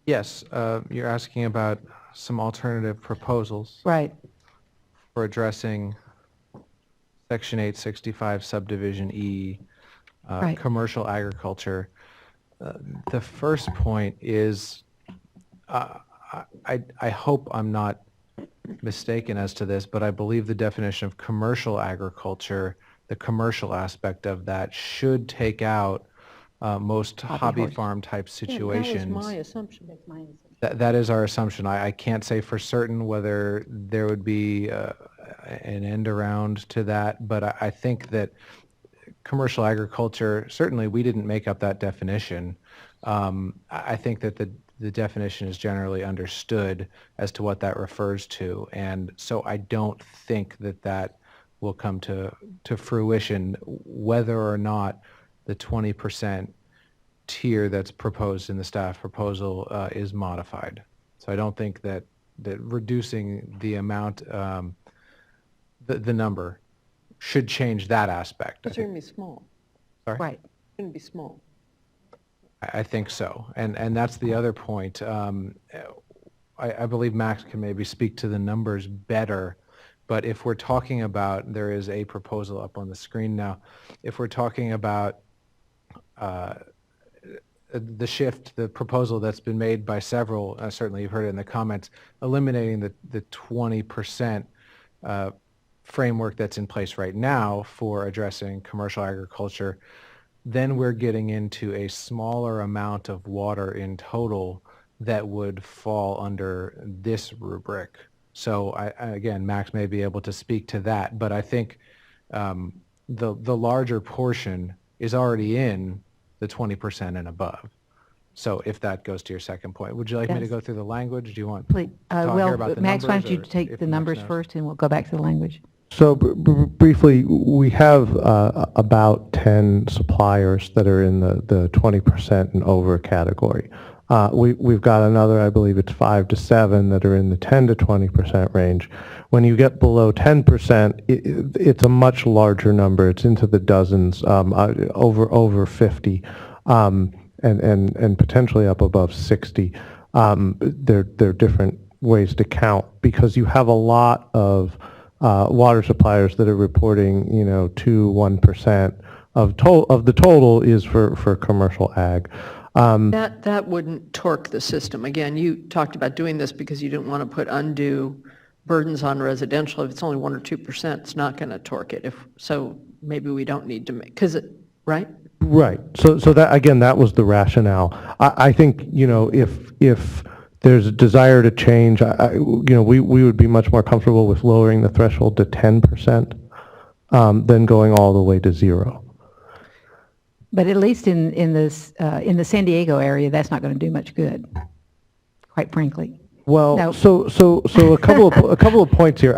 Yes, you're asking about some alternative proposals Right. for addressing Section 865 Subdivision E, Right. commercial agriculture. The first point is, I hope I'm not mistaken as to this, but I believe the definition of commercial agriculture, the commercial aspect of that, should take out most hobby horse. farm type That situations. was my assumption. That's my assumption. That is our assumption. I can't say for certain whether there would be an end around to that, but I think that commercial agriculture, certainly we didn't make up that definition. I think that the definition is generally understood as to what that refers to, and so I don't think that that will come to fruition, whether or not the 20% tier that's proposed in the staff proposal is modified. So I don't think that reducing the amount, the number, should change that aspect. It's going to be small. Sorry? Right. It's going to be small. I think so, and that's the other point. I believe Max can maybe speak to the numbers better, but if we're talking about, there is a proposal up on the screen now, if we're talking about the shift, the proposal that's been made by several, certainly you've heard it in the comments, eliminating the 20% framework that's in place right now for addressing commercial agriculture, then we're getting into a smaller amount of water in total that would fall under this rubric. So again, Max may be able to speak to that, but I think the larger portion is already in the 20% and above. So if that goes to your second point, would you like me to Yes. go through the language? Do you want Please. to hear Well, about the Max, why numbers, don't you or take if the Max numbers knows? first, and we'll go back to the language. So briefly, we have about 10 suppliers that are in the 20% and over category. We've got another, I believe it's 5 to 7 that are in the 10 to 20% range. When you get below 10%, it's a much larger number. It's into the dozens, over 50, and potentially up above 60. There are different ways to count because you have a lot of water suppliers that are reporting, 2-1% of the total is for commercial ag. That wouldn't torque the system. Again, you talked about doing this because you didn't want to put undue burdens on residential. If it's only 1 or 2%, it's not going to torque it. So maybe we don't need to make, right? Right. So that, again, that was the rationale. I think, if there's a desire to change, we would be much more comfortable with lowering the threshold to 10% than going all the way to 0. But at least in the San Diego area, that's not going to do much good, quite frankly. Well, No. so a couple of points here.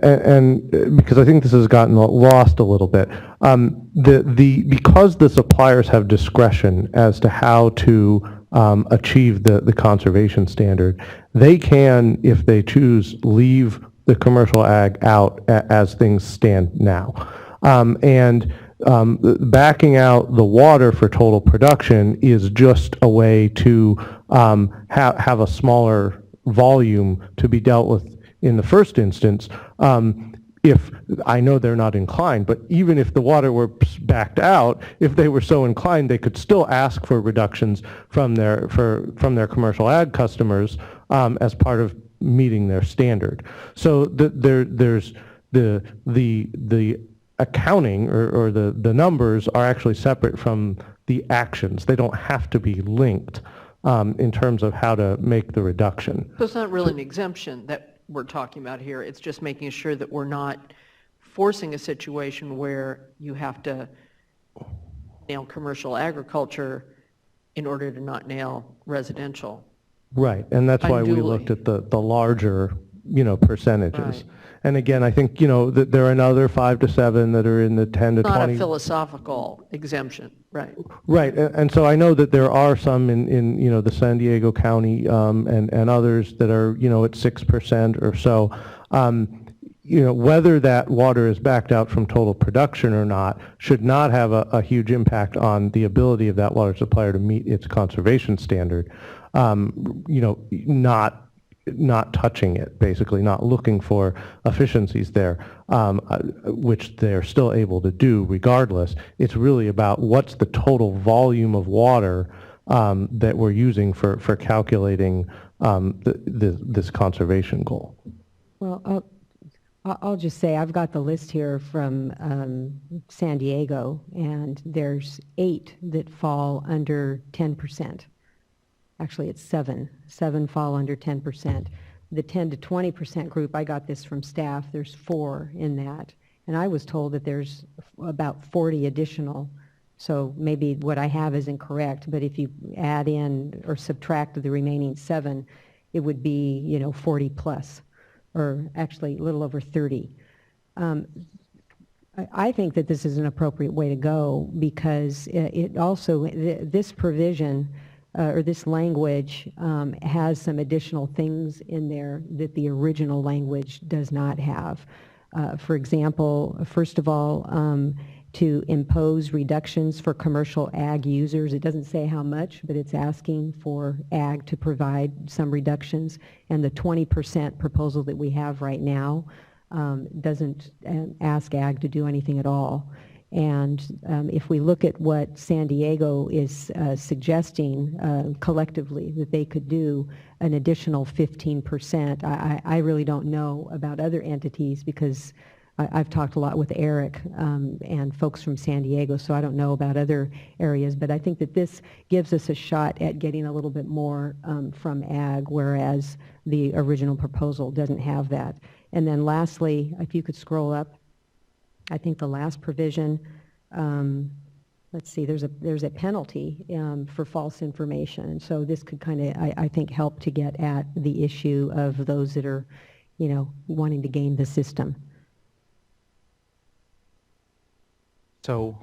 And because I think this has gotten lost a little bit, because the suppliers have discretion as to how to achieve the conservation standard, they can, if they choose, leave the commercial ag out as things stand now, and backing out the water for total production is just a way to have a smaller volume to be dealt with in the first instance. If I know they're not inclined, but even if the water were backed out, if they were so inclined, they could still ask for reductions from their commercial ag customers as part of meeting their standard. So there's the accounting or the numbers are actually separate from the actions. They don't have to be linked in terms of how to make the reduction. So it's not really an exemption that we're talking about here. It's just making sure that we're not forcing a situation where you have to nail commercial agriculture in order to not nail residential. Right, and that's why we Unduly. looked at the larger, percentages. Right. And again, I think, that there are another 5 to 7 that are in the 10 to It's not 20. a philosophical exemption, right? Right, and so I know that there are some in the San Diego County and others that are, at 6% or so. whether that water is backed out from total production or not should not have a huge impact on the ability of that water supplier to meet its conservation standard. Not touching it, basically, not looking for efficiencies there, which they're still able to do regardless. It's really about what's the total volume of water that we're using for calculating this conservation goal. Well, I'll just say I've got the list here from San Diego, and there's 8 that fall under 10%. Actually, it's 7. 7 fall under 10%. The 10 to 20% group, I got this from staff, there's 4 in that. And I was told that there's about 40 additional. So maybe what I have isn't correct, but if you add in or subtract the remaining 7, it would be, 40 plus, or actually a little over 30. I think that this is an appropriate way to go because it also, this provision or this language has some additional things in there that the original language does not have. For example, first of all, to impose reductions for commercial ag users. It doesn't say how much, but it's asking for ag to provide some reductions. And the 20% proposal that we have right now doesn't ask ag to do anything at all. And if we look at what San Diego is suggesting collectively that they could do an additional 15%, I really don't know about other entities because I've talked a lot with Eric and folks from San Diego, so I don't know about other areas, but I think that this gives us a shot at getting a little bit more from ag, whereas the original proposal doesn't have that. And then lastly, if you could scroll up, I think the last provision, let's see, there's a penalty for false information. And so this could kind of, I think, help to get at the issue of those that are, wanting to game the system. So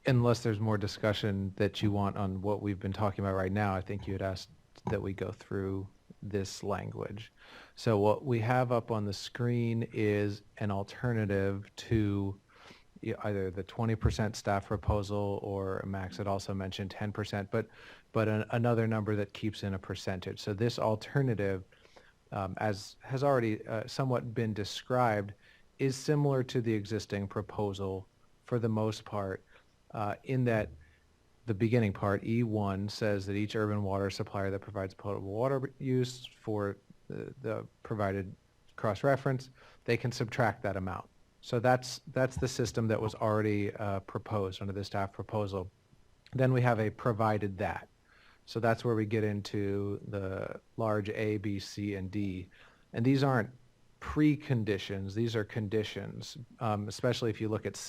unless there's more discussion that you want on what we've been talking about right now, I think you had asked that we go through this language. So what we have up on the screen is an alternative to either the 20% staff proposal, or Max had also mentioned 10%, but another number that keeps in a percentage. So this alternative, as has already somewhat been described, is similar to the existing proposal for the most part, in that the beginning part, E1, says that each urban water supplier that provides potable water use for the provided cross-reference, they can subtract that amount. So that's the system that was already proposed under the staff proposal. Then we have a provided that. So that's where we get into the large A, B, C, and D. And these aren't preconditions, these are conditions, especially if you look at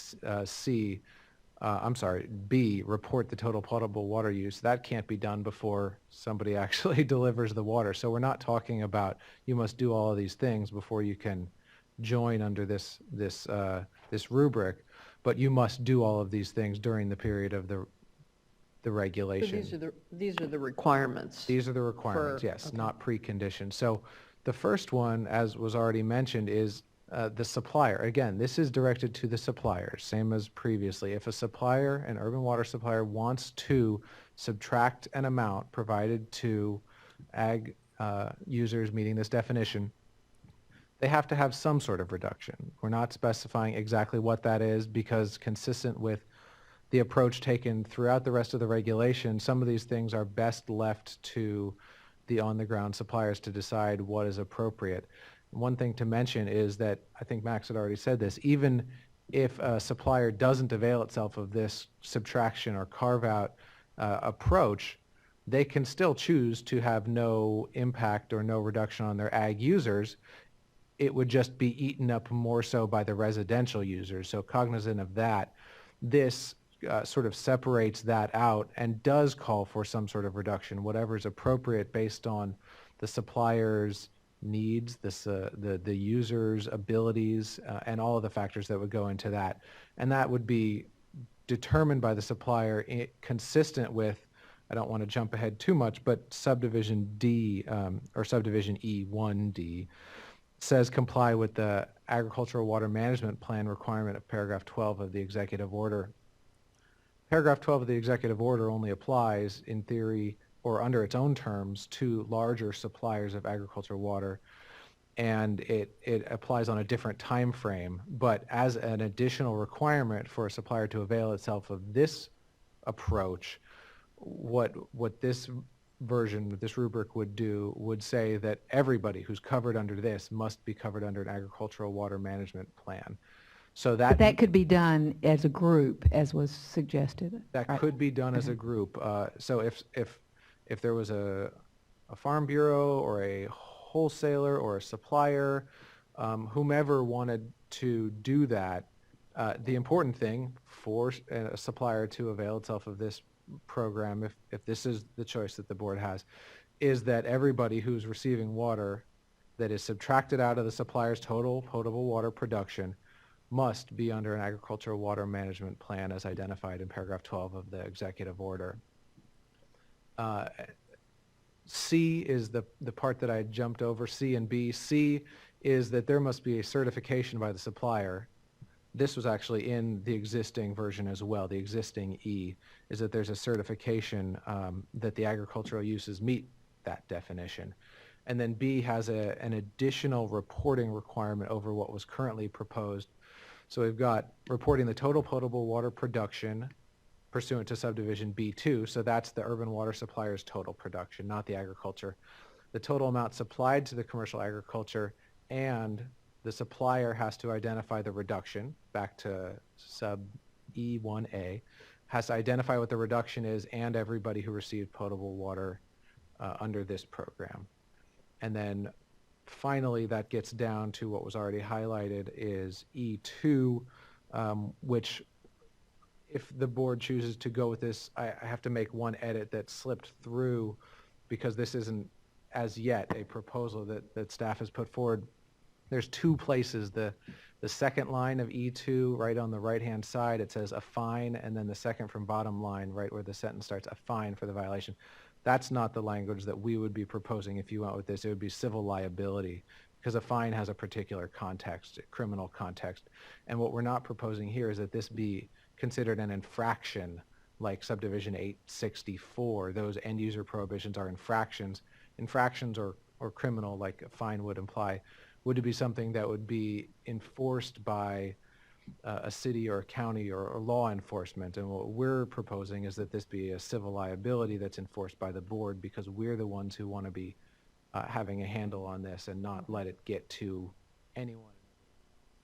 B, report the total potable water use. That can't be done before somebody actually delivers the water. So we're not talking about you must do all of these things before you can join under this rubric, but you must do all of these things during the period of the regulation. So these are the requirements. These are the requirements, yes, okay. Not preconditions. So the first one, as was already mentioned, is the supplier. Again, this is directed to the suppliers, same as previously. If a supplier, an urban water supplier, wants to subtract an amount provided to ag users meeting this definition, they have to have some sort of reduction. We're not specifying exactly what that is because, consistent with the approach taken throughout the rest of the regulation, some of these things are best left to the on-the-ground suppliers to decide what is appropriate. One thing to mention is that, I think Max had already said this, even if a supplier doesn't avail itself of this subtraction or carve-out approach, they can still choose to have no impact or no reduction on their ag users. It would just be eaten up more so by the residential users. So cognizant of that, this sort of separates that out and does call for some sort of reduction, whatever is appropriate based on the supplier's needs, the user's abilities, and all of the factors that would go into that. And that would be determined by the supplier consistent with, I don't want to jump ahead too much, but subdivision D, or subdivision E1D, says comply with the agricultural water management plan requirement of paragraph 12 of the executive order. Paragraph 12 of the executive order only applies in theory or under its own terms to larger suppliers of agricultural water, and it applies on a different time frame. But as an additional requirement for a supplier to avail itself of this approach, what this version, this rubric would say that everybody who's covered under this must be covered under an agricultural water management plan. So But that could be done as a group, as was suggested. that right? could be done as a group. So if there was a farm bureau or a wholesaler or a supplier, whomever wanted to do that, the important thing for a supplier to avail itself of this program, if this is the choice that the board has, is that everybody who's receiving water that is subtracted out of the supplier's total potable water production must be under an agricultural water management plan as identified in paragraph 12 of the executive order. C is the part that I jumped over, C and B. C is that there must be a certification by the supplier. This was actually in the existing version as well. The existing E is that there's a certification that the agricultural uses meet that definition. And then B has an additional reporting requirement over what was currently proposed. So we've got reporting the total potable water production pursuant to subdivision B2. So that's the urban water supplier's total production, not the agriculture. The total amount supplied to the commercial agriculture, and the supplier has to identify the reduction, back to sub E1A, has to identify what the reduction is and everybody who received potable water under this program. And then finally, that gets down to what was already highlighted is E2, which if the board chooses to go with this, I have to make one edit that slipped through because this isn't as yet a proposal that staff has put forward. There's two places, the second line of E2 right on the right-hand side, it says a fine, and then the second from bottom line, right where the sentence starts, a fine for the violation. That's not the language that we would be proposing if you went with this. It would be civil liability because a fine has a particular context, a criminal context. And what we're not proposing here is that this be considered an infraction like subdivision 864. Those end user prohibitions are infractions. Infractions or criminal, like a fine would imply, would it be something that would be enforced by a city or a county or law enforcement? And what we're proposing is that this be a civil liability that's enforced by the board because we're the ones who want to be having a handle on this and not let it get to anyone.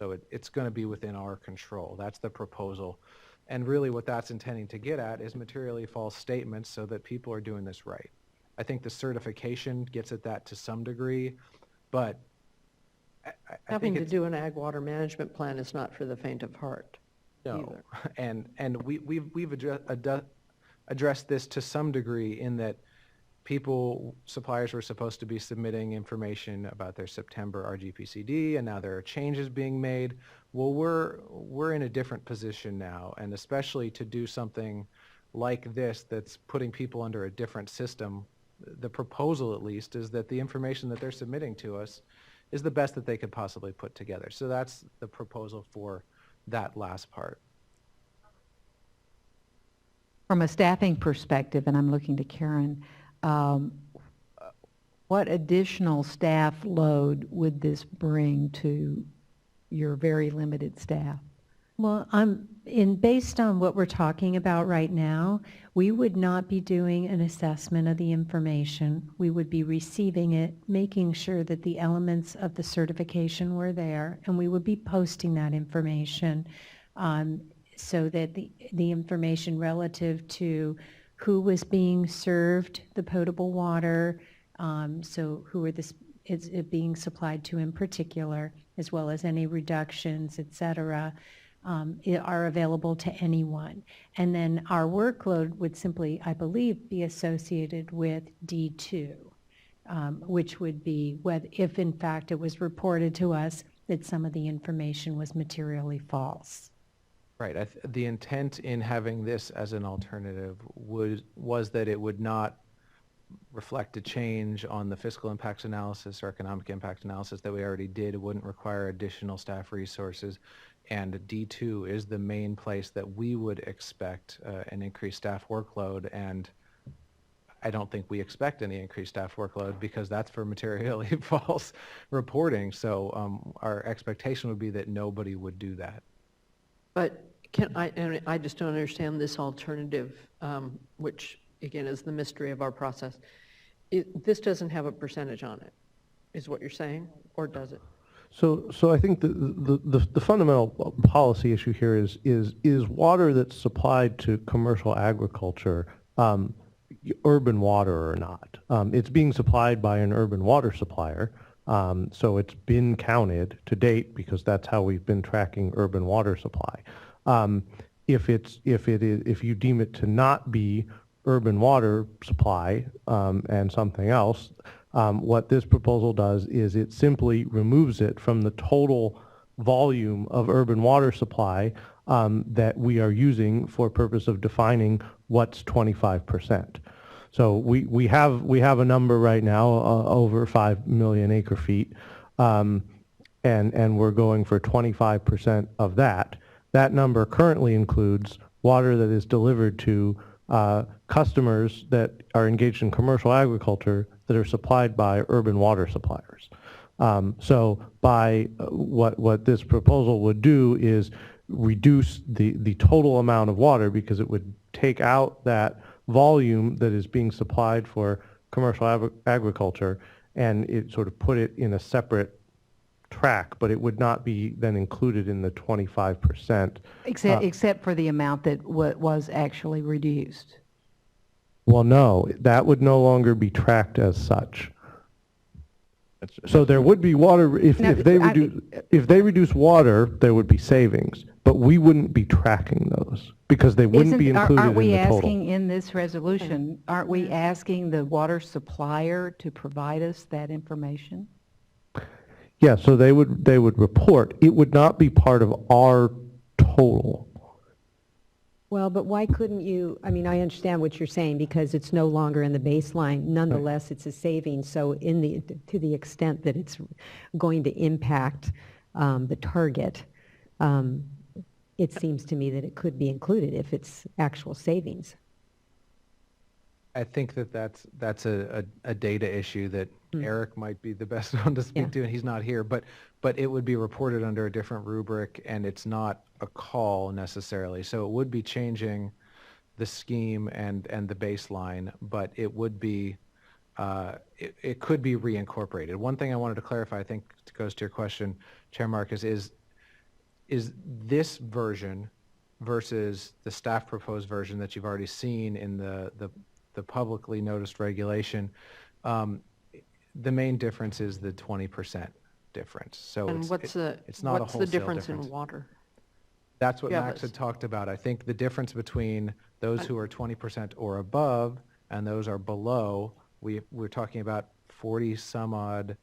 So it's going to be within our control. That's the proposal. And really what that's intending to get at is materially false statements so that people are doing this right. I think the certification gets at that to some degree, but I Having think to do an ag water management plan is not for the faint of heart. no. either. And we've addressed this to some degree in that suppliers were supposed to be submitting information about their September RGPCD, and now there are changes being made. Well, we're in a different position now, and especially to do something like this that's putting people under a different system, the proposal at least is that the information that they're submitting to us is the best that they could possibly put together. So that's the proposal for that last part. From a staffing perspective, and I'm looking to Karen, what additional staff load would this bring to your very limited staff? Well, based on what we're talking about right now, we would not be doing an assessment of the information. We would be receiving it, making sure that the elements of the certification were there, and we would be posting that information so that the information relative to who was being served the potable water, so who is it being supplied to in particular, as well as any reductions, et cetera, are available to anyone. And then our workload would simply, I believe, be associated with D2, which would be if in fact it was reported to us that some of the information was materially false. Right. The intent in having this as an alternative was that it would not reflect a change on the fiscal impacts analysis or economic impact analysis that we already did. It wouldn't require additional staff resources. And D2 is the main place that we would expect an increased staff workload. And I don't think we expect any increased staff workload because that's for materially false reporting. So our expectation would be that nobody would do that. But and I just don't understand this alternative, which again is the mystery of our process. This doesn't have a percentage on it, is what you're saying, or does it? So I think the fundamental policy issue here is water that's supplied to commercial agriculture urban water or not. It's being supplied by an urban water supplier, so it's been counted to date because that's how we've been tracking urban water supply. If you deem it to not be urban water supply and something else, what this proposal does is it simply removes it from the total volume of urban water supply that we are using for purpose of defining what's 25%. So we have a number right now over 5 million acre feet, and we're going for 25% of that. That number currently includes water that is delivered to customers that are engaged in commercial agriculture that are supplied by urban water suppliers. So by what this proposal would do is reduce the total amount of water because it would take out that volume that is being supplied for commercial agriculture and it sort of put it in a separate track, but it would not be then included in the 25%. Except for the amount that was actually reduced. Well, no, that would no longer be tracked as such. So there would be water, if they reduce water, there would be savings, but we wouldn't be tracking those because they wouldn't be included in the total. Aren't we asking in this resolution, aren't we asking the water supplier to provide us that information? Yeah, so they would report. It would not be part of our total. Well, but why couldn't you, I mean, I understand what you're saying because it's no longer in the baseline. Nonetheless, it's a savings. So to the extent that it's going to impact the target, it seems to me that it could be included if it's actual savings. I think that's a data issue that Eric might be the best one to speak to, and he's not here. But it would be reported under a different rubric, and it's not a call necessarily. So it would be changing the scheme and the baseline, but it would be it could be reincorporated. One thing I wanted to clarify, I think goes to your question, Chair Marcus, is this version versus the staff proposed version that you've already seen in the publicly noticed regulation. The main difference is the 20% difference. So and it's not a wholesale difference in water? That's what Max had talked about. I think the difference between those who are 20% or above and those are below, we're talking about 40 some odd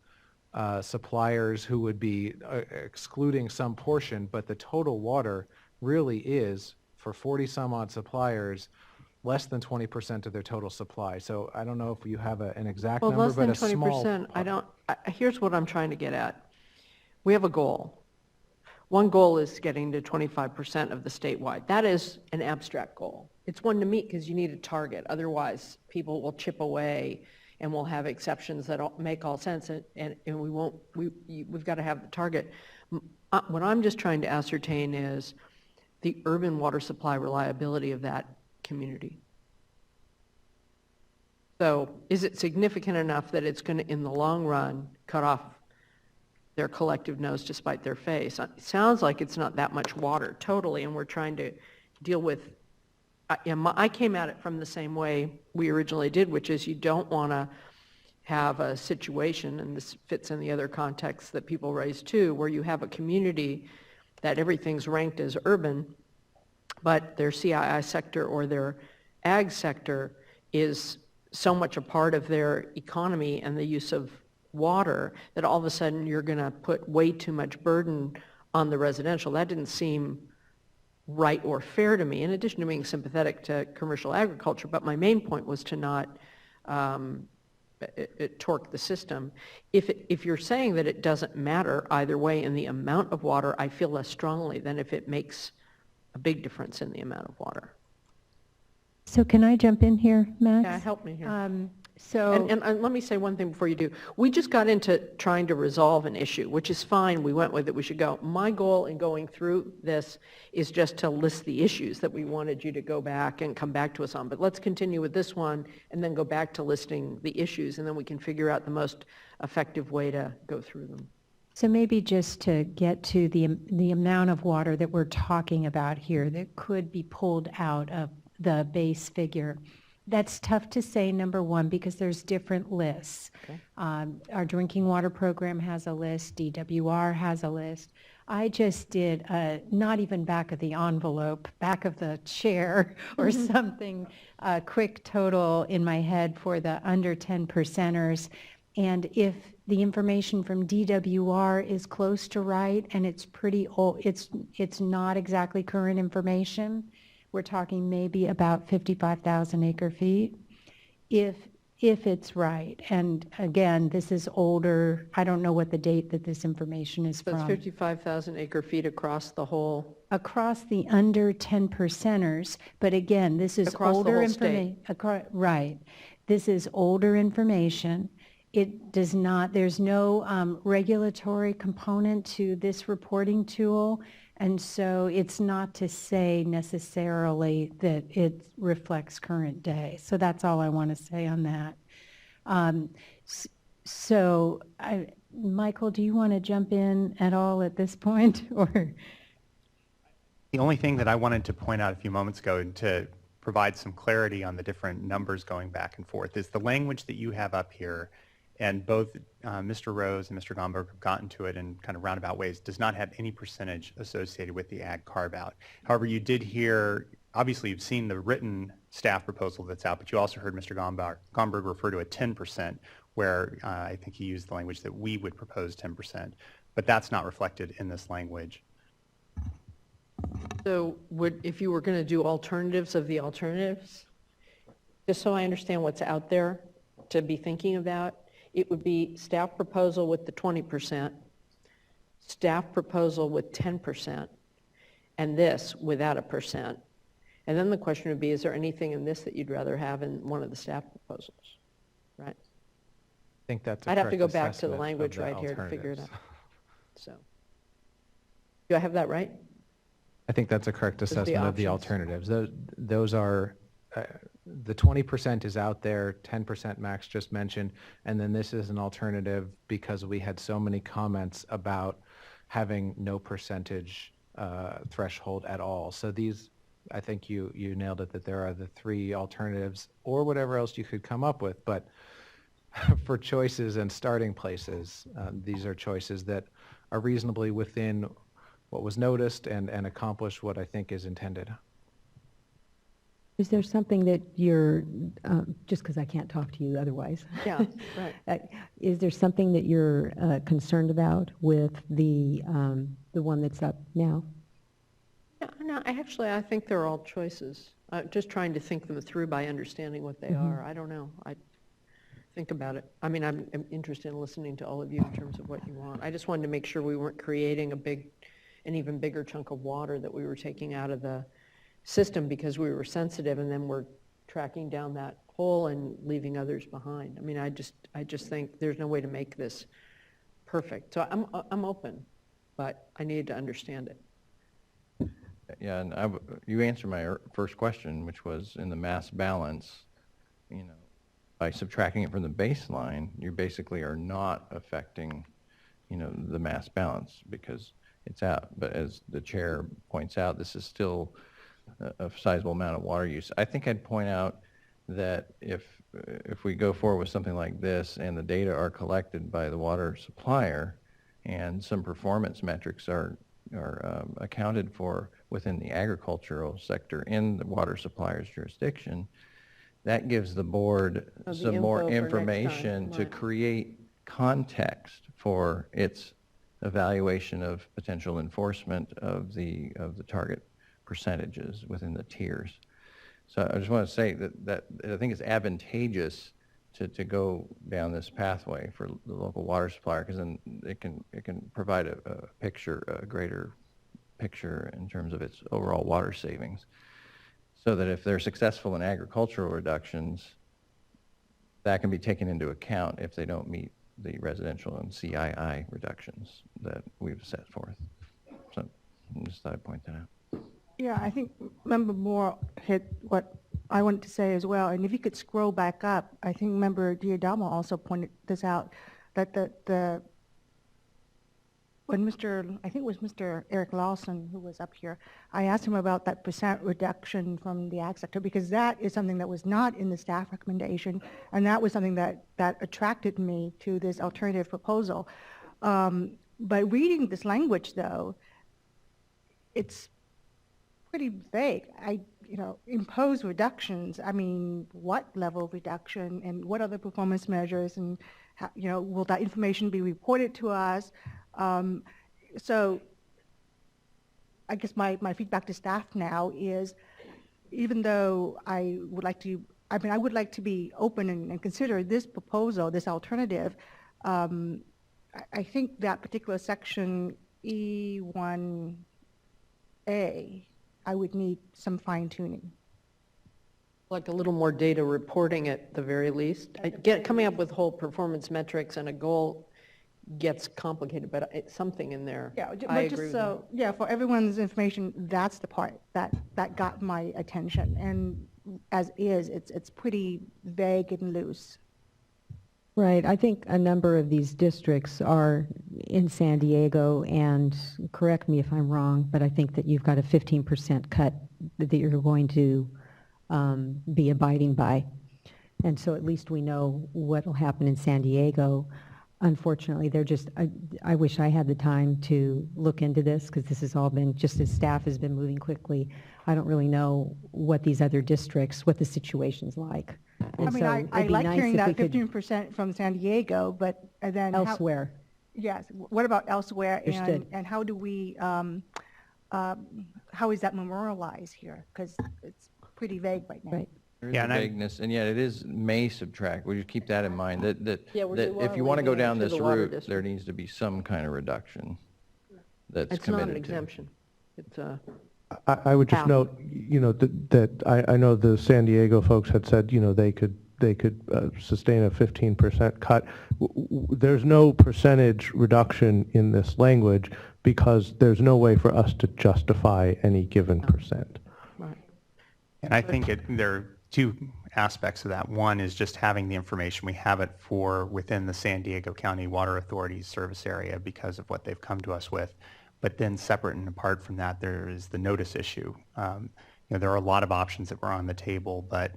suppliers who would be excluding some portion, but the total water really is, for 40 some odd suppliers, less than 20% of their total supply. So I don't know if you have an exact number, but a small... Less than 20%, here's what I'm trying to get at. We have a goal. One goal is getting to 25% of the statewide. That is an abstract goal. It's one to meet because you need a target. Otherwise, people will chip away and we'll have exceptions that make all sense, and we've got to have the target. What I'm just trying to ascertain is the urban water supply reliability of that community. So is it significant enough that it's going to, in the long run, cut off their collective nose to spite their face? It sounds like it's not that much water totally, and we're trying to deal with, I came at it from the same way we originally did, which is you don't want to have a situation, and this fits in the other context that people raise too, where you have a community that everything's ranked as urban, but their CII sector or their ag sector is so much a part of their economy and the use of water that all of a sudden you're going to put way too much burden on the residential. That didn't seem right or fair to me, in addition to being sympathetic to commercial agriculture. But my main point was to not torque the system. If you're saying that it doesn't matter either way in the amount of water, I feel less strongly than if it makes a big difference in the amount of water. So can I jump in here, Max? Yeah, help me here. So, And let me say one thing before you do. We just got into trying to resolve an issue, which is fine. We went with it. We should go. My goal in going through this is just to list the issues that we wanted you to go back and come back to us on. But let's continue with this one and then go back to listing the issues, and then we can figure out the most effective way to go through them. so maybe just to get to the amount of water that we're talking about here that could be pulled out of the base figure. That's tough to say, number one, because there's different lists. Okay. Our drinking water program has a list, DWR has a list. I just did not even back of the envelope, back of the chair or something, a quick total in my head for the under 10 percenters. And if the information from DWR is close to right and it's pretty old, it's not exactly current information, we're talking maybe about 55,000 acre feet, if it's right. And again, this is older. I don't know what the date that this information is So it's from. 55,000 acre feet across the whole. Across the under 10 percenters, but again, this is Across the older whole state. information. Right. This is older information. It does not, there's no regulatory component to this reporting tool. And so it's not to say necessarily that it reflects current day. So that's all I want to say on that. Michael, do you want to jump in at all at this point? Or The only thing that I wanted to point out a few moments ago and to provide some clarity on the different numbers going back and forth is the language that you have up here, and both Mr. Rose and Mr. Gomberg have gotten to it in kind of roundabout ways, does not have any percentage associated with the ag carve-out. However, you did hear, obviously you've seen the written staff proposal that's out, but you also heard Mr. Gomberg refer to a 10%, where I think he used the language that we would propose 10%, but that's not reflected in this language. So if you were going to do alternatives of the alternatives, just so I understand what's out there to be thinking about, it would be staff proposal with the 20%, staff proposal with 10%, and this without a percent. And then the question would be, is there anything in this that you'd rather have in one of the staff proposals, right? I think that's a I'd have to correct go back to the assessment of language the right here to figure it out. alternatives. So, do I have that right? I think that's a correct Those are the assessment of the options. alternatives. Those are, the 20% is out there, 10% Max just mentioned, and then this is an alternative because we had so many comments about having no percentage threshold at all. So these, I think you nailed it, that there are the three alternatives or whatever else you could come up with. But for choices and starting places, these are choices that are reasonably within what was noticed and accomplish what I think is intended. Is there something that you're, just because I can't talk to you otherwise. Yeah, right. Is there something that you're concerned about with the one that's up now? Yeah, no, I think they're all choices. Just trying to think them through by understanding what they are. I don't know. I think about it. I mean, I'm interested in listening to all of you in terms of what you want. I just wanted to make sure we weren't creating an even bigger chunk of water that we were taking out of the system because we were sensitive, and then we're tracking down that hole and leaving others behind. I mean, I just think there's no way to make this perfect. So I'm open, but I needed to understand it. Yeah, and you answered my first question, which was in the mass balance, by subtracting it from the baseline, you basically are not affecting, the mass balance because it's out. But as the chair points out, this is still a sizable amount of water use. I think I'd point out that if we go forward with something like this and the data are collected by the water supplier and some performance metrics are accounted for within the agricultural sector in the water supplier's jurisdiction, that gives the board some more info for next information time, to right. create context for its evaluation of potential enforcement of the target percentages within the tiers. So I just want to say that I think it's advantageous to go down this pathway for the local water supplier, because then it can provide a picture, a greater picture in terms of its overall water savings. So that if they're successful in agricultural reductions, that can be taken into account if they don't meet the residential and CII reductions that we've set forth. So I just thought I'd point that out. Yeah, I think Member Moore hit what I wanted to say as well. And if you could scroll back up, I think Member Diadamo also pointed this out, that when I think it was Mr. Eric Lawson who was up here, I asked him about that % reduction from the ag sector, because that is something that was not in the staff recommendation, and that was something that attracted me to this alternative proposal. By reading this language, though, it's pretty vague. Impose reductions. I mean, what level of reduction and what other performance measures, and how, will that information be reported to us? So I guess my feedback to staff now is, even though I would like to be open and consider this proposal, this alternative, I think that particular section E1A, I would need some fine tuning. Like a little more data reporting at the very least. Coming up with whole performance metrics and a goal gets complicated, but it's something in there. Yeah, but I just agree with so, yeah, for everyone's information, that's the part that got my attention. And as is, it's pretty vague and loose. Right. I think a number of these districts are in San Diego, and correct me if I'm wrong, but I think that you've got a 15% cut that you're going to be abiding by. And so at least we know what will happen in San Diego. Unfortunately, I wish I had the time to look into this, because this has all been, just as staff has been moving quickly. I don't really know what these other districts, what the situation's like. And I mean, so I it'd be like nice hearing if we that could 15% from San Diego, but then elsewhere. Yes. What about elsewhere? Understood. And how do we, how is that memorialized here? Because it's pretty vague right now. Right. There is Yeah, a and vagueness, and yet it is may subtract. We just keep that in mind, that Yeah, we that want if to you want to leave go it down to this the water route, there district. needs to be some kind of reduction that's It's not an committed to. exemption. It's I would just How? note, that I know the San Diego folks had said, they could sustain a 15% cut. There's no percentage reduction in this language, because there's no way for us to justify any given percent. right. And I think there are two aspects of that. One is just having the information. We have it for within the San Diego County Water Authority's service area because of what they've come to us with. But then separate and apart from that, there is the notice issue. There are a lot of options that were on the table, but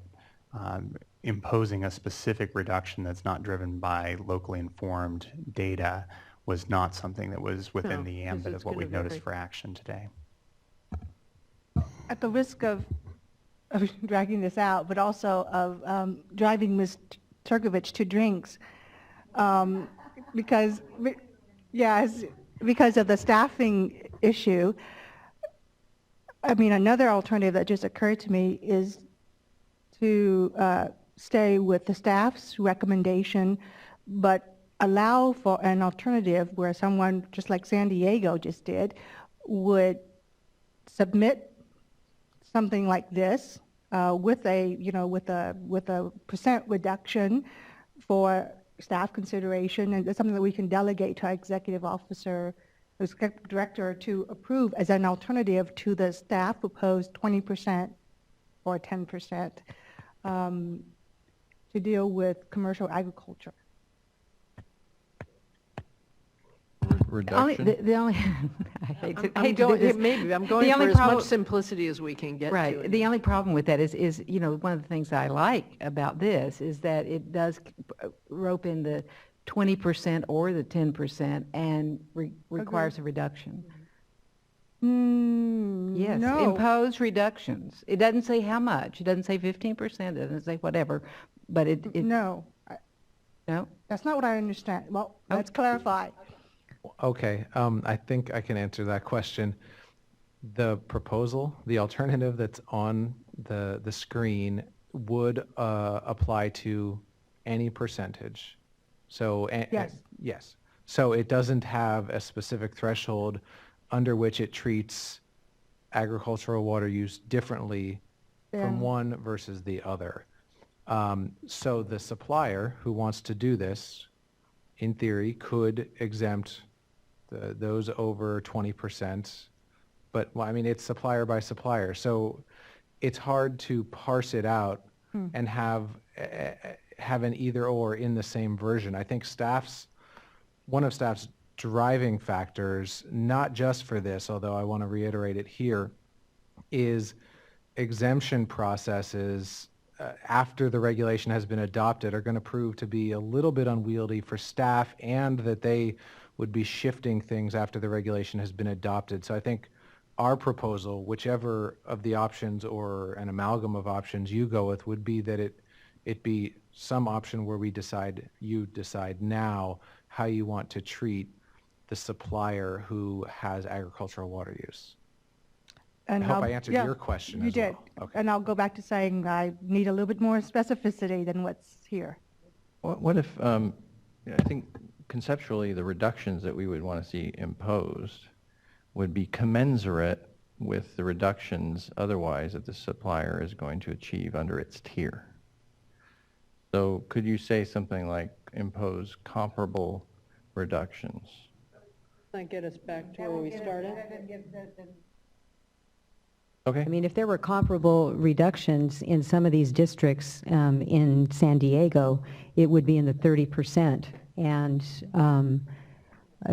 imposing a specific reduction that's not driven by locally informed data was not something that was within No, the 'cause ambit it's of what gonna we've noticed vary. for action today. At the risk of dragging this out, but also of driving Ms. Turkovich to drinks, because of the staffing issue. I mean, another alternative that just occurred to me is to stay with the staff's recommendation, but allow for an alternative where someone, just like San Diego just did, would submit something like this with a percent reduction for staff consideration, and it's something that we can delegate to our executive officer, executive director, to approve as an alternative to the staff proposed 20% or 10% to deal with commercial agriculture. Reduction? The only, I hate to do this. I'm The going only for as problem- much simplicity as we can get to. Right. The only problem with that is, one of the things I like about this is that it does rope in the 20% or the 10% and requires a reduction. Yes, No. impose reductions. It doesn't say how much. It doesn't say 15%. It doesn't say whatever, but it No, no? that's not what I understand. Well, let's clarify. Okay, I think I can answer that question. The proposal, the alternative that's on the screen would apply to any percentage. So, Yes. yes. So it doesn't have a specific threshold under which it treats agricultural water use differently from Yeah. one versus the other. So the supplier who wants to do this, in theory, could exempt those over 20%. But, well, I mean, it's supplier by supplier. So it's hard to parse it out and have an either or in the same version. I think one of staff's driving factors, not just for this, although I want to reiterate it here, is exemption processes after the regulation has been adopted are going to prove to be a little bit unwieldy for staff, and that they would be shifting things after the regulation has been adopted. So I think our proposal, whichever of the options or an amalgam of options you go with, would be that it be some option where you decide now how you want to treat the supplier who has agricultural water use. And I hope I'll- I answered yeah, your question You as did. well. Okay. And I'll go back to saying I need a little bit more specificity than what's here. What if, I think conceptually, the reductions that we would want to see imposed would be commensurate with the reductions otherwise that the supplier is going to achieve under its tier. So could you say something like impose comparable reductions? Does that get us back to where we started? Okay. I mean, if there were comparable reductions in some of these districts in San Diego, it would be in the 30%. And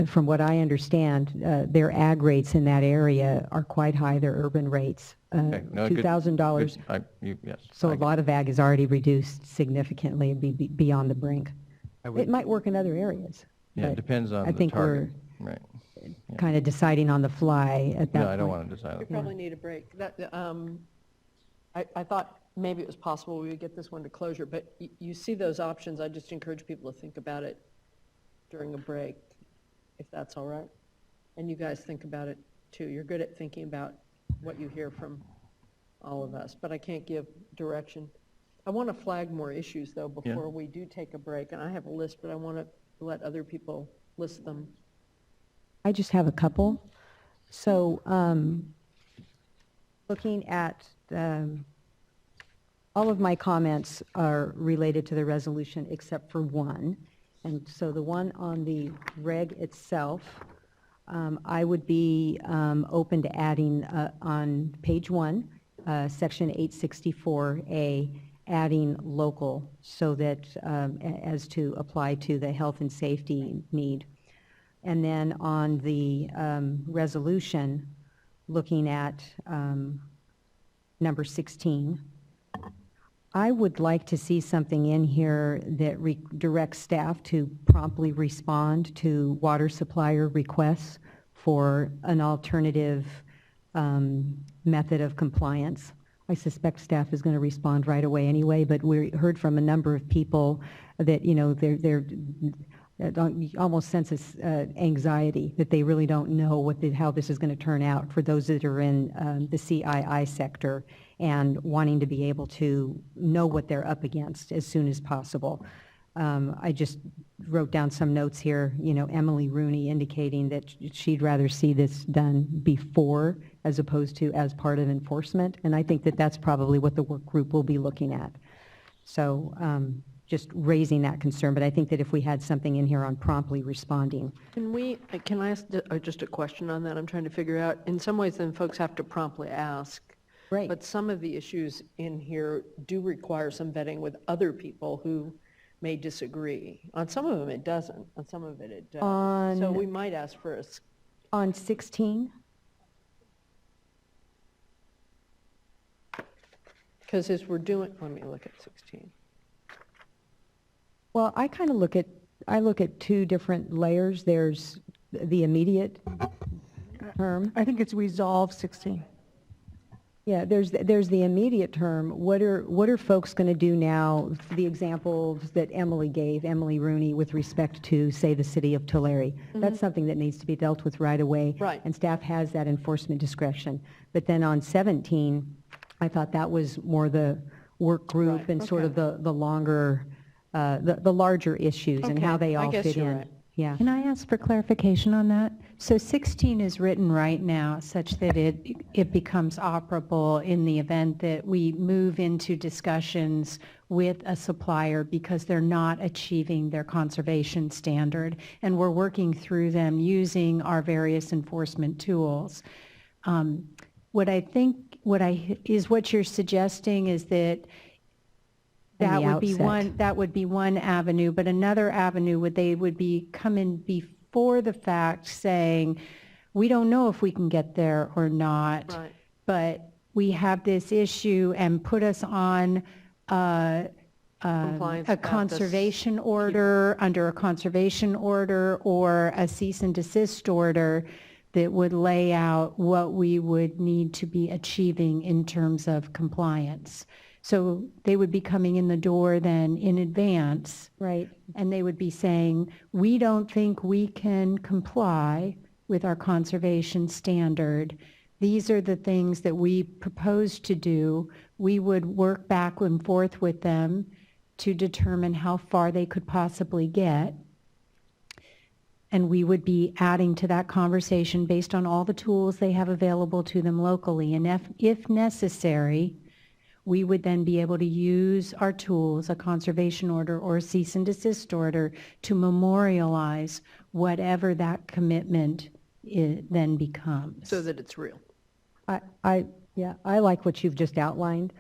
from what I understand, their ag rates in that area are quite high, their urban rates, Okay. No, good- $2,000. Yes. So I a get lot of ag is already reduced significantly and be beyond the brink. I would- It might work in other areas. Yeah, it but depends on I the think target. we're Right. kind of deciding on the fly at that point. No, I don't want to decide. We probably need a break. I thought maybe it was possible we would get this one to closure, but you see those options. I just encourage people to think about it during a break, if that's all right. And you guys think about it too. You're good at thinking about what you hear from all of us, but I can't give direction. I want to flag more issues though before we do take a break, and I have a list, but I want to let other people list them. I just have a couple. So looking at, all of my comments are related to the resolution except for one. And so the one on the reg itself, I would be open to adding on page 1, section 864A, adding local so that as to apply to the health and safety need. And then on the resolution, looking at number 16, I would like to see something in here that directs staff to promptly respond to water supplier requests for an alternative method of compliance. I suspect staff is going to respond right away anyway, but we heard from a number of people that, you know, they're almost senses anxiety that they really don't know how this is going to turn out for those that are in the CII sector, and wanting to be able to know what they're up against as soon as possible. I just wrote down some notes here, you know, Emily Rooney indicating that she'd rather see this done before as opposed to as part of enforcement, and I think that that's probably what the work group will be looking at. So just raising that concern, but I think that if we had something in here on promptly responding. Can I ask just a question on that? I'm trying to figure out, in some ways then folks have to promptly ask. Right. But some of the issues in here do require some vetting with other people who may disagree. On some of them it doesn't, on some of it does. So we might ask for On 16? because as we're doing, let me look at 16. Well, I kind of look at two different layers. There's the immediate term. I think it's resolve 16. Yeah, there's the immediate term. What are folks going to do now? The examples that Emily gave, Emily Rooney, with respect to, say, the city of Tulare. That's something that needs to be dealt with right away. Right. And staff has that enforcement discretion. But then on 17, I thought that was more the work group Right, and sort of the longer the larger issues and how Okay, they I all guess fit you're in. right. Yeah. Can I ask for clarification on that? So 16 is written right now such that it becomes operable in the event that we move into discussions with a supplier because they're not achieving their conservation standard, and we're working through them using our various enforcement tools. What I think, what you're suggesting is that From the that would be one avenue, but another avenue they would be coming before the fact saying, we don't know if we can get there or not, Right. but we have this issue, and put us on Compliance a about this. conservation order, under a conservation order, or a cease and desist order that would lay out what we would need to be achieving in terms of compliance. So they would be coming in the door then in advance. Right. And they would be saying, we don't think we can comply with our conservation standard. These are the things that we propose to do. We would work back and forth with them to determine how far they could possibly get. And we would be adding to that conversation based on all the tools they have available to them locally. And if necessary, we would then be able to use our tools, a conservation order or a cease and desist order, to memorialize whatever that commitment then becomes. So that it's real. Yeah, I like what you've just outlined.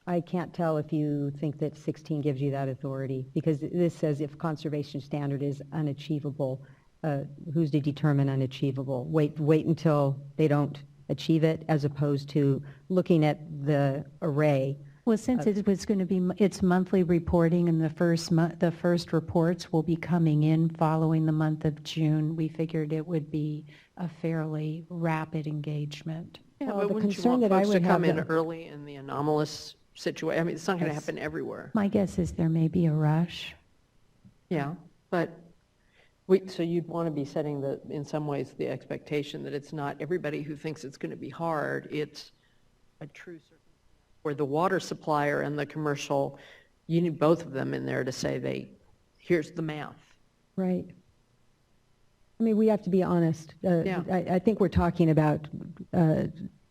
I can't tell if you think that 16 gives you that authority, because this says if conservation standard is unachievable, who's to determine unachievable? Wait until they don't achieve it, as opposed to looking at the array. Well, since it was going to be, it's monthly reporting, and the first reports will be coming in following the month of June, we figured it would be a fairly rapid engagement. Yeah, Well, but the wouldn't you concern want that I folks to would come have in early in the anomalous situation? I mean, it's not going to Yes. happen everywhere. My guess is there may be a rush. Yeah, but so you'd want to be setting in some ways, the expectation that it's not everybody who thinks it's going to be hard. It's a true circumstance where the water supplier and the commercial, you need both of them in there to say here's the math. Right. I mean, we have to be honest. Yeah. I think we're talking about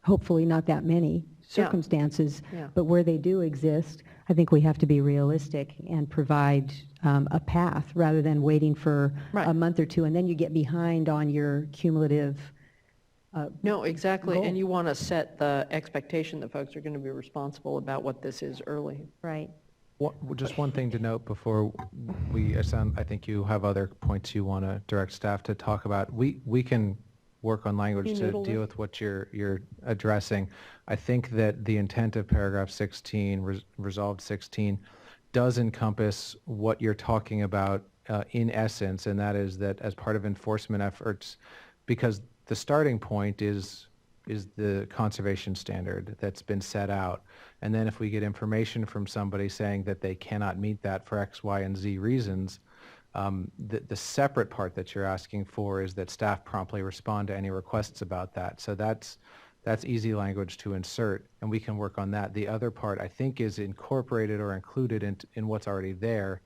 hopefully not that many circumstances, Yeah. but where they do exist, I think we have to be realistic and provide a path rather than waiting for Right. a month or two, and then you get behind on your cumulative. No, exactly. Goal. And you want to set the expectation that folks are going to be responsible about what this is early. Right. Just one thing to note before I think you have other points you want to direct staff to talk about. We can work on language to deal with what you're addressing. I think that the intent of paragraph 16, resolved 16, does encompass what you're talking about in essence, and that is that as part of enforcement efforts, because the starting point is the conservation standard that's been set out. And then if we get information from somebody saying that they cannot meet that for X, Y, and Z reasons, the separate part that you're asking for is that staff promptly respond to any requests about that. So that's easy language to insert, and we can work on that. The other part, I think, is incorporated or included in what's already there,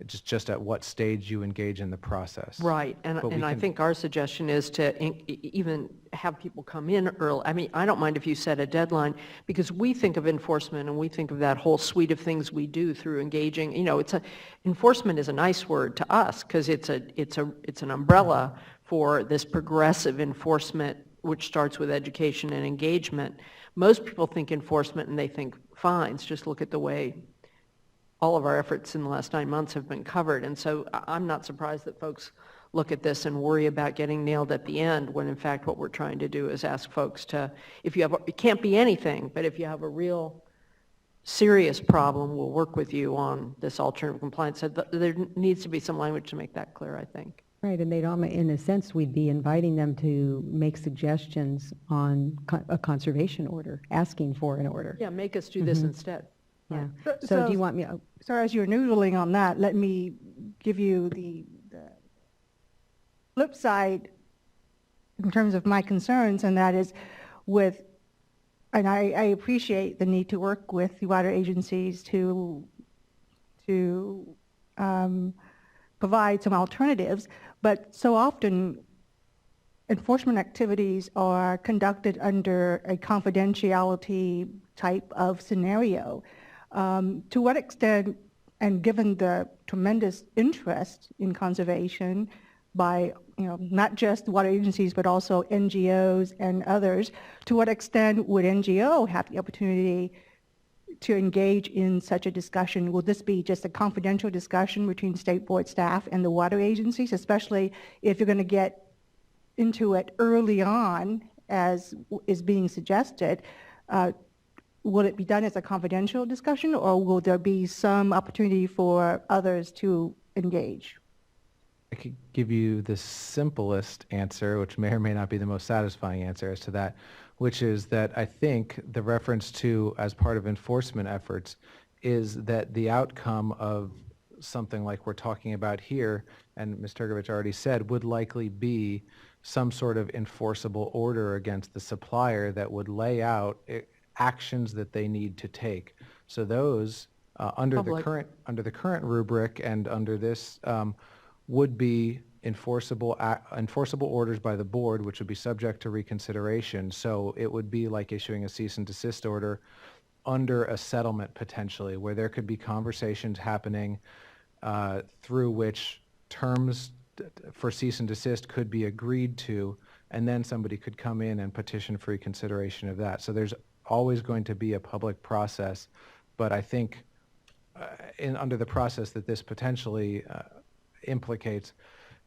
just at what stage you engage in the process. Right, and I think our suggestion is to even have people come in early. I mean, I don't mind if you set a deadline, because we think of enforcement and we think of that whole suite of things we do through engaging. You know, enforcement is a nice word to us because it's an umbrella for this progressive enforcement, which starts with education and engagement. Most people think enforcement and they think fines. Just look at the way all of our efforts in the last 9 months have been covered. And so I'm not surprised that folks look at this and worry about getting nailed at the end, when in fact what we're trying to do is ask folks to, it can't be anything, but if you have a real serious problem, we'll work with you on this alternative compliance. So there needs to be some language to make that clear, I think. Right, and in a sense, we'd be inviting them to make suggestions on a conservation order, asking for an order. Yeah, make us do this instead. Yeah. So do you want me? So as you're noodling on that, let me give you the flip side in terms of my concerns, and that is and I appreciate the need to work with the water agencies to provide some alternatives, but so often enforcement activities are conducted under a confidentiality type of scenario. To what extent, and given the tremendous interest in conservation by not just water agencies, but also NGOs and others, to what extent would NGO have the opportunity to engage in such a discussion? Will this be just a confidential discussion between state board staff and the water agencies, especially if you're going to get into it early on, as is being suggested? Will it be done as a confidential discussion, or will there be some opportunity for others to engage? I could give you the simplest answer, which may or may not be the most satisfying answer as to that, which is that I think the reference to as part of enforcement efforts is that the outcome of something like we're talking about here, and Ms. Turgovich already said, would likely be some sort of enforceable order against the supplier that would lay out actions that they need to take. So those, under the current rubric and under this, would be enforceable orders by the board, which would be subject to reconsideration. So it would be like issuing a cease and desist order under a settlement potentially, where there could be conversations happening through which terms for cease and desist could be agreed to, and then somebody could come in and petition for reconsideration of that. So there's always going to be a public process, but I think under the process that this potentially implicates,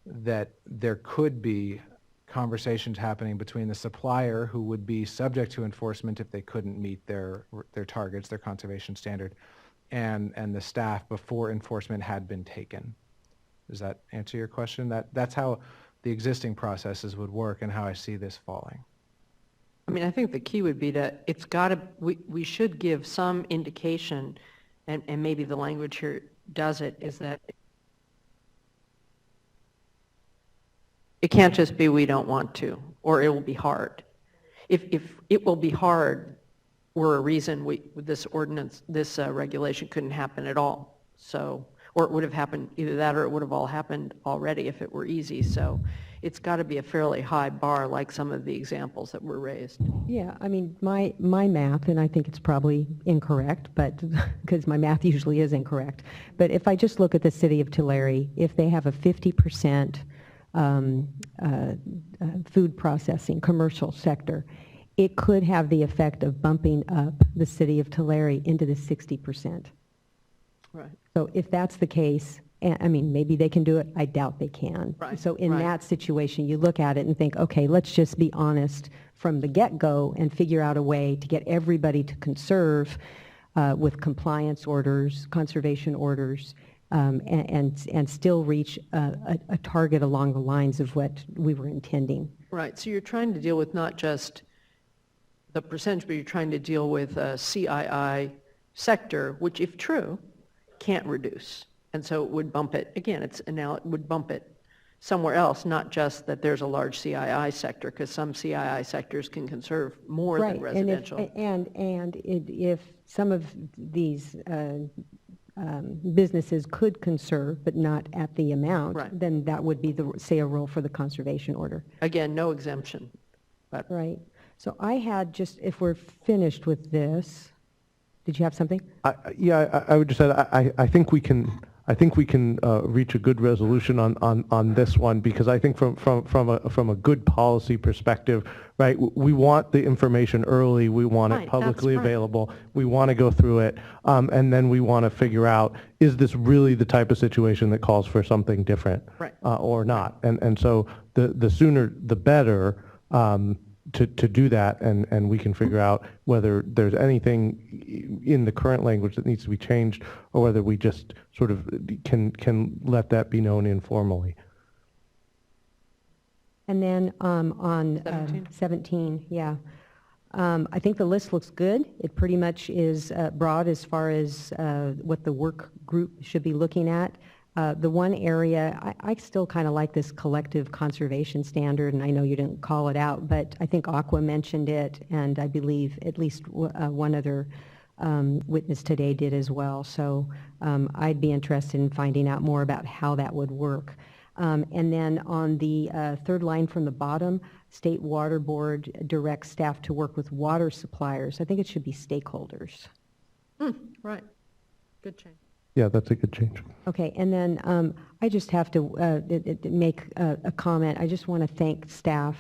that there could be conversations happening between the supplier, who would be subject to enforcement if they couldn't meet their targets, their conservation standard, and the staff before enforcement had been taken. Does that answer your question? That's how the existing processes would work and how I see this falling. I mean, I think the key would be to, we should give some indication, and maybe the language here does it, is that it can't just be we don't want to, or it will be hard. If it will be hard were a reason this ordinance, this regulation couldn't happen at all. So, or it would have happened, either that or it would have all happened already if it were easy. So it's got to be a fairly high bar, like some of the examples that were raised. Yeah, I mean, my math, and I think it's probably incorrect, but because my math usually is incorrect, but if I just look at the city of Tulare, if they have a 50% food processing commercial sector, it could have the effect of bumping up the city of Tulare into the 60%. Right. So if that's the case, I mean, maybe they can do it. I doubt they can. Right, So in right. that situation, you look at it and think, okay, let's just be honest from the get-go and figure out a way to get everybody to conserve with compliance orders, conservation orders, and still reach a target along the lines of what we were intending. Right. So you're trying to deal with not just the percentage, but you're trying to deal with a CII sector, which, if true, can't reduce. And so it would bump it, again, it would bump it somewhere else, not just that there's a large CII sector, because some CII sectors can conserve more than residential. And if some of these businesses could conserve, but not at the amount, Right. then that would be, say, a role for the conservation order. Again, no exemption. But Right. So I had just, if we're finished with this, did you have something? I would just add, I think we can reach a good resolution on this one, because I think from a good policy perspective, right, we want the information early, we want Right, it that's publicly right. available, we want to go through it, and then we want to figure out, is this really the type of situation that calls for something different, Right. or not? And so the sooner the better, to do that, and we can figure out whether there's anything in the current language that needs to be changed, or whether we just sort of can let that be known informally. And then on 17, yeah. I think the list looks good. It pretty much is broad as far as what the work group should be looking at. The one area, I still kind of like this collective conservation standard, and I know you didn't call it out, but I think Aqua mentioned it, and I believe at least one other witness today did as well. So I'd be interested in finding out more about how that would work. And then on the third line from the bottom, State Water Board directs staff to work with water suppliers. I think it should be stakeholders. Right. Good change. Yeah, that's a good change. Okay, and then I just have to make a comment. I just want to thank staff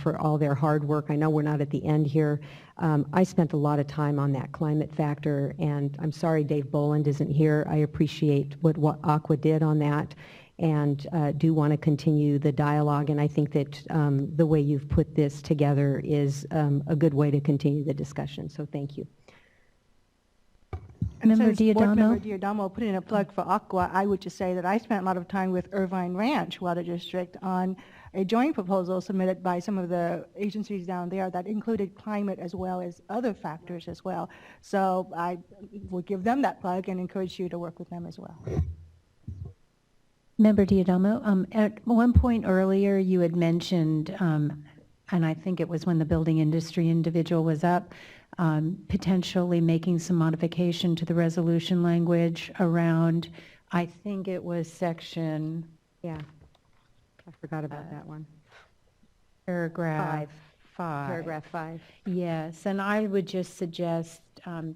for all their hard work. I know we're not at the end here. I spent a lot of time on that climate factor, and I'm sorry Dave Boland isn't here. I appreciate what Aqua did on that, and do want to continue the dialogue, and I think that the way you've put this together is a good way to continue the discussion, so thank you. And Member since Board Member Diadamo? Diadamo put in a plug for Aqua, I would just say that I spent a lot of time with Irvine Ranch Water District on a joint proposal submitted by some of the agencies down there that included climate as well as other factors as well. So I would give them that plug and encourage you to work with them as well. Member Diadamo, at one point earlier, you had mentioned, and I think it was when the building industry individual was up, potentially making some modification to the resolution language around, I think it was section Yeah, I forgot about that one. paragraph 5. Paragraph 5. Yes, and I would just suggest,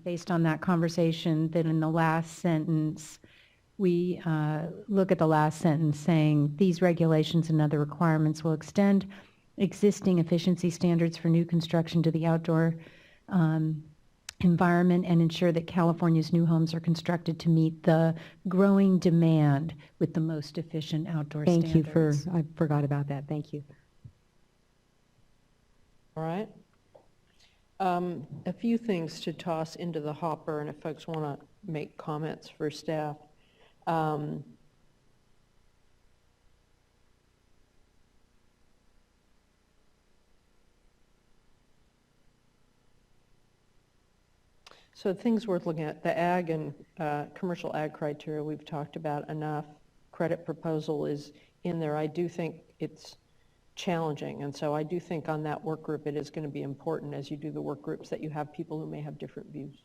based on that conversation, that in the last sentence, we look at the last sentence saying, these regulations and other requirements will extend existing efficiency standards for new construction to the outdoor environment and ensure that California's new homes are constructed to meet the growing demand with the most efficient outdoor Thank standards. you I forgot about that. Thank you. All right. A few things to toss into the hopper, and if folks want to make comments for staff. So things worth looking at, the ag and commercial ag criteria we've talked about enough. Credit proposal is in there. I do think it's challenging, and so I do think on that work group it is going to be important as you do the work groups that you have people who may have different views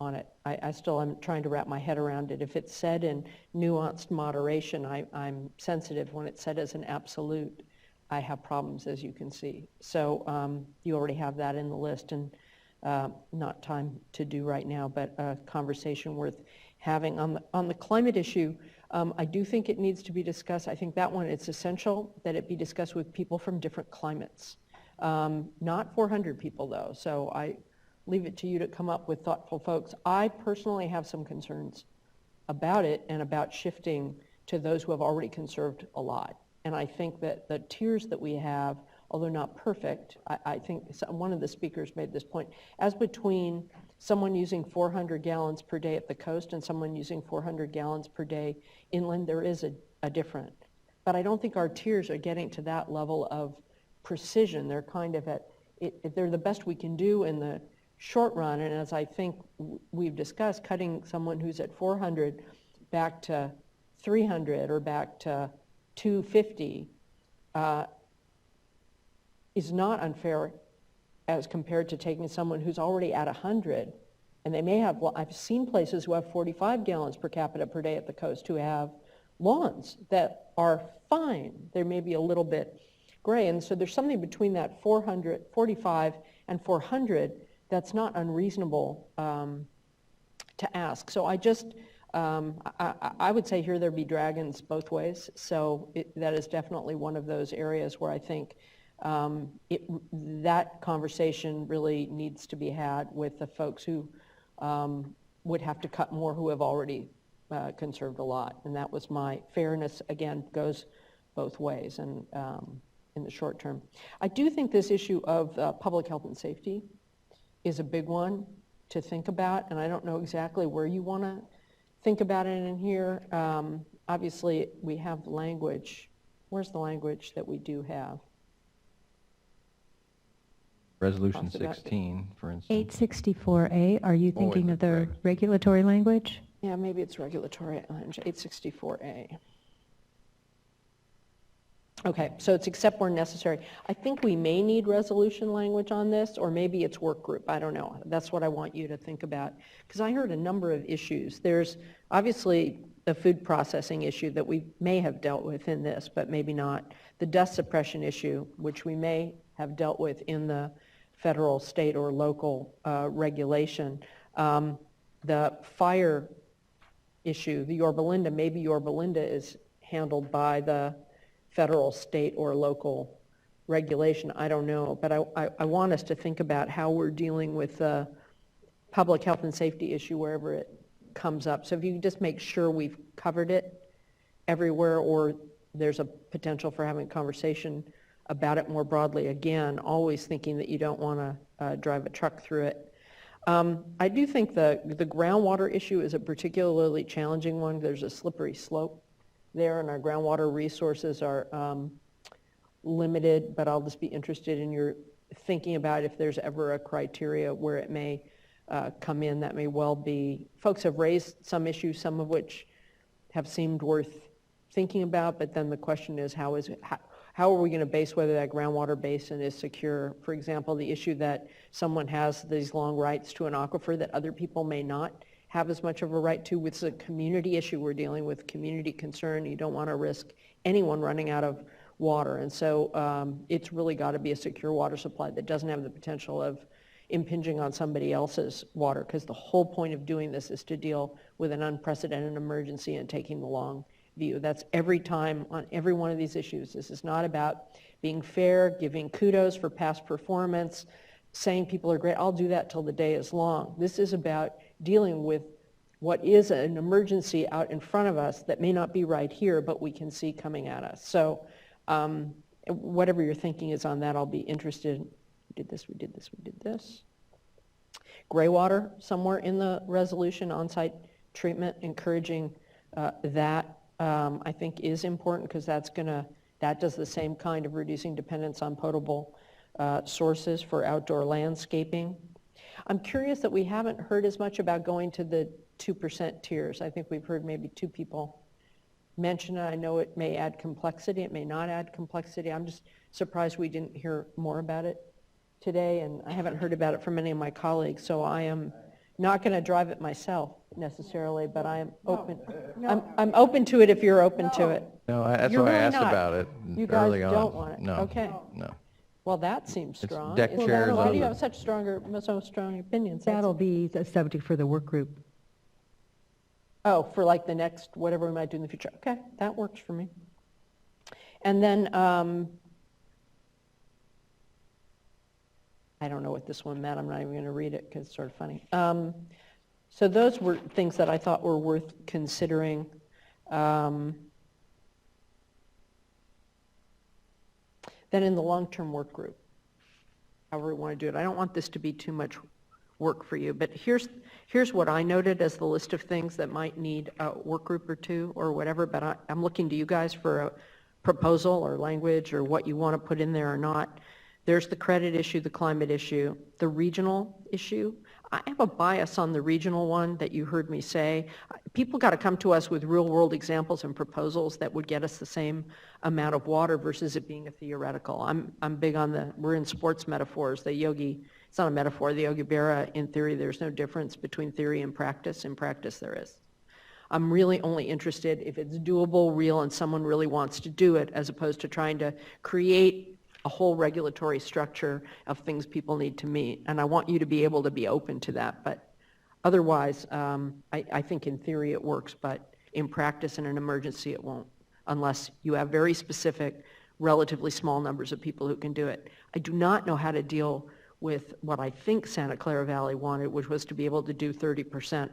on it. I still am trying to wrap my head around it. If it's said in nuanced moderation, I'm sensitive. When it's said as an absolute, I have problems, as you can see. So you already have that in the list, and not time to do right now, but a conversation worth having. On the climate issue, I do think it needs to be discussed. I think that one, it's essential that it be discussed with people from different climates. Not 400 people, though, so I leave it to you to come up with thoughtful folks. I personally have some concerns about it and about shifting to those who have already conserved a lot. And I think that the tiers that we have, although not perfect, I think one of the speakers made this point, as between someone using 400 gallons per day at the coast and someone using 400 gallons per day inland, there is a difference. But I don't think our tiers are getting to that level of precision. They're kind of they're the best we can do in the short run, and as I think we've discussed, cutting someone who's at 400 back to 300 or back to 250 is not unfair as compared to taking someone who's already at 100, and they may have, well, I've seen places who have 45 gallons per capita per day at the coast who have lawns that are fine. There may be a little bit gray, and so there's something between that 45 and 400 that's not unreasonable to ask. So I just, I would say here there be dragons both ways. So that is definitely one of those areas where I think that conversation really needs to be had with the folks who would have to cut more who have already conserved a lot. And that was my fairness, again, goes both ways and in the short term. I do think this issue of public health and safety is a big one to think about, and I don't know exactly where you want to think about it in here. Obviously, we have language. Where's the language that we do have? Resolution 16, for instance. 864A, are you thinking of the correct. regulatory language? Yeah, maybe it's regulatory, 864A. Okay, so it's except where necessary. I think we may need resolution language on this, or maybe it's work group, I don't know. That's what I want you to think about. Because I heard a number of issues. There's obviously the food processing issue that we may have dealt with in this, but maybe not. The dust suppression issue, which we may have dealt with in the federal, state, or local regulation. The fire issue, the Yorba Linda, maybe Yorba Linda is handled by the federal, state, or local regulation. I don't know, but I want us to think about how we're dealing with the public health and safety issue wherever it comes up. So if you can just make sure we've covered it everywhere, or there's a potential for having a conversation about it more broadly, again, always thinking that you don't want to drive a truck through it. I do think the groundwater issue is a particularly challenging one. There's a slippery slope there, and our groundwater resources are limited, but I'll just be interested in your thinking about if there's ever a criteria where it may come in. That may well be. Folks have raised some issues, some of which have seemed worth thinking about, but then the question is, how are we going to base whether that groundwater basin is secure? For example, the issue that someone has these long rights to an aquifer that other people may not have as much of a right to. It's a community issue. We're dealing with community concern. You don't want to risk anyone running out of water. And so it's really got to be a secure water supply that doesn't have the potential of impinging on somebody else's water, because the whole point of doing this is to deal with an unprecedented emergency and taking the long view. That's every time on every one of these issues. This is not about being fair, giving kudos for past performance, saying people are great. I'll do that till the day is long. This is about dealing with what is an emergency out in front of us that may not be right here, but we can see coming at us. So whatever your thinking is on that, I'll be interested. We did this, we did this, we did this. Gray water, somewhere in the resolution, on-site treatment, encouraging that, I think is important, because that does the same kind of reducing dependence on potable sources for outdoor landscaping. I'm curious that we haven't heard as much about going to the 2% tiers. I think we've heard maybe 2 people mention it. I know it may add complexity, it may not add complexity. I'm just surprised we didn't hear more about it today, and I haven't heard about it from any of my colleagues, so I am not going to drive it myself necessarily, but I am open. I'm open to it if you're open to it. No, that's You're why I really asked not. about it You guys early on. don't want it. No. Okay. No. Well, that seems It's strong. deck chairs Why on do you the- have such so strong opinions? That'll be the subject for the work group. Oh, for like the next, whatever we might do in the future. Okay, that works for me. And then, I don't know what this one meant. I'm not even going to read it because it's sort of funny. So those were things that I thought were worth considering. Then in the long-term work group, however we want to do it. I don't want this to be too much work for you, but here's what I noted as the list of things that might need a work group or 2 or whatever, but I'm looking to you guys for a proposal or language or what you want to put in there or not. There's the credit issue, the climate issue, the regional issue. I have a bias on the regional one that you heard me say. People got to come to us with real world examples and proposals that would get us the same amount of water versus it being a theoretical. I'm big on we're in sports metaphors. The Yogi, it's not a metaphor, the Yogi Berra, in theory, there's no difference between theory and practice. In practice, there is. I'm really only interested if it's doable, real, and someone really wants to do it, as opposed to trying to create a whole regulatory structure of things people need to meet. And I want you to be able to be open to that. But otherwise, I think in theory it works, but in practice in an emergency it won't, unless you have very specific, relatively small numbers of people who can do it. I do not know how to deal with what I think Santa Clara Valley wanted, which was to be able to do 30%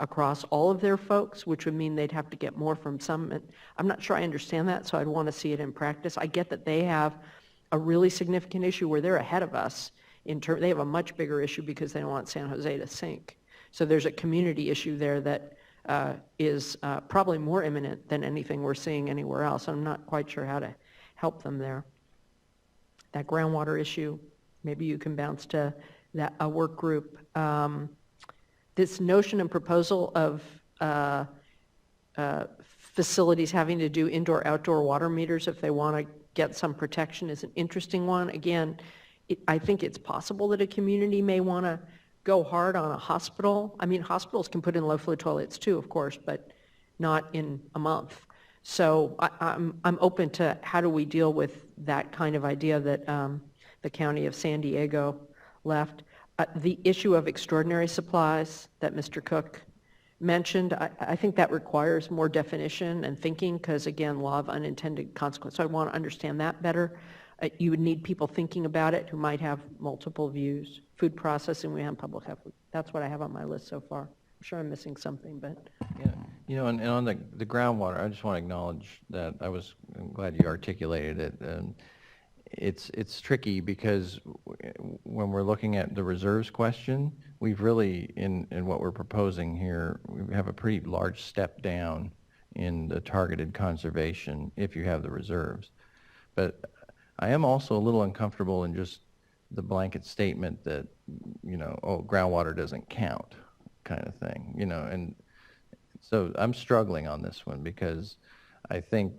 across all of their folks, which would mean they'd have to get more from some. I'm not sure I understand that, so I'd want to see it in practice. I get that they have a really significant issue where they're ahead of us. They have a much bigger issue because they don't want San Jose to sink. So there's a community issue there that is probably more imminent than anything we're seeing anywhere else. I'm not quite sure how to help them there. That groundwater issue, maybe you can bounce to a work group. This notion and proposal of facilities having to do indoor-outdoor water meters if they want to get some protection is an interesting one. Again, I think it's possible that a community may want to go hard on a hospital. I mean, hospitals can put in low flow toilets too, of course, but not in a month. So I'm open to how do we deal with that kind of idea that the county of San Diego left. The issue of extraordinary supplies that Mr. Cook mentioned, I think that requires more definition and thinking because, again, law of unintended consequence. So I want to understand that better. You would need people thinking about it who might have multiple views. Food processing, we have public health. That's what I have on my list so far. I'm sure I'm missing something, but. Yeah, you know, and on the groundwater, I just want to acknowledge that I'm glad you articulated it. And it's tricky because when we're looking at the reserves question, we've really, in what we're proposing here, we have a pretty large step down in the targeted conservation if you have the reserves. But I am also a little uncomfortable in just the blanket statement that, you know, oh, groundwater doesn't count kind of thing, you know, and so I'm struggling on this one because I think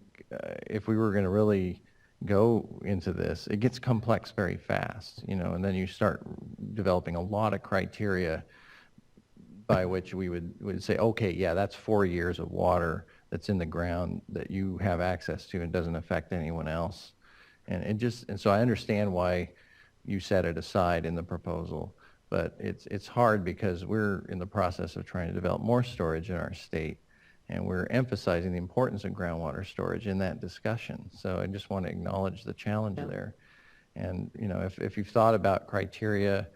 if we were going to really go into this, it gets complex very fast, you know, and then you start developing a lot of criteria by which we would say, okay, yeah, that's 4 years of water that's in the ground that you have access to and doesn't affect anyone else. And so I understand why you set it aside in the proposal, but it's hard because we're in the process of trying to develop more storage in our state, and we're emphasizing the importance of groundwater storage in that discussion. So I just want to acknowledge the challenge there. And, you know, if you've thought about criteria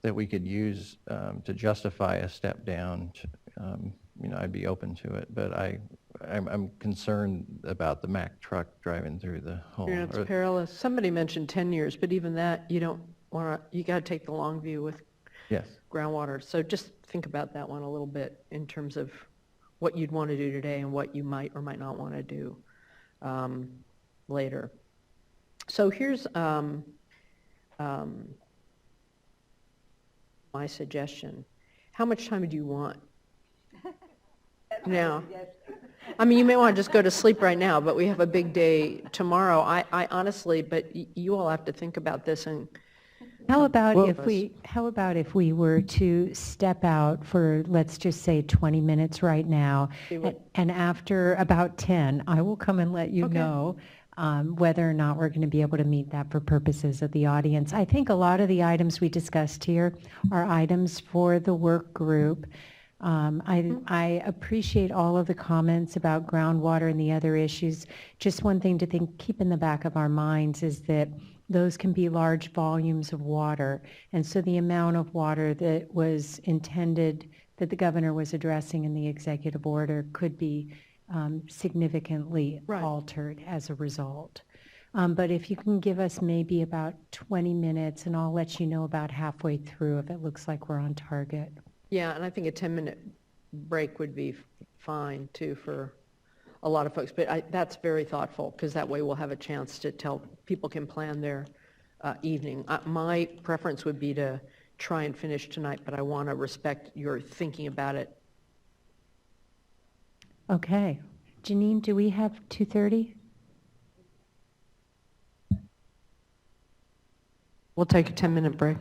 that we could use to justify a step down, you know, I'd be open to it. But I'm concerned about the Mack truck driving through the hole. It's perilous. Somebody mentioned 10 years, but even that, you don't want to, you got to take the long view with Yes. groundwater. So just think about that one a little bit in terms of what you'd want to do today and what you might or might not want to do later. So here's my suggestion. How much time do you want? Now, I mean, you may want to just go to sleep right now, but we have a big day tomorrow. I honestly, but you all have to think about this and. How about if we were to step out for, let's just say 20 minutes right now, and after about 10, I will come and let you know whether or not we're going to be able to meet that for purposes of the audience. I think a lot of the items we discussed here are items for the work group. I appreciate all of the comments about groundwater and the other issues. Just one thing to keep in the back of our minds is that those can be large volumes of water. And so the amount of water that was intended, that the governor was addressing in the executive order could be significantly altered as a result. But if you can give us maybe about 20 minutes, and I'll let you know about halfway through if it looks like we're on target. Yeah, and I think a 10-minute break would be fine too for a lot of folks, but that's very thoughtful because that way we'll have a chance to tell people can plan their evening. My preference would be to try and finish tonight, but I want to respect your thinking about it. Okay. Janine, do we have 2:30? We'll take a 10-minute break.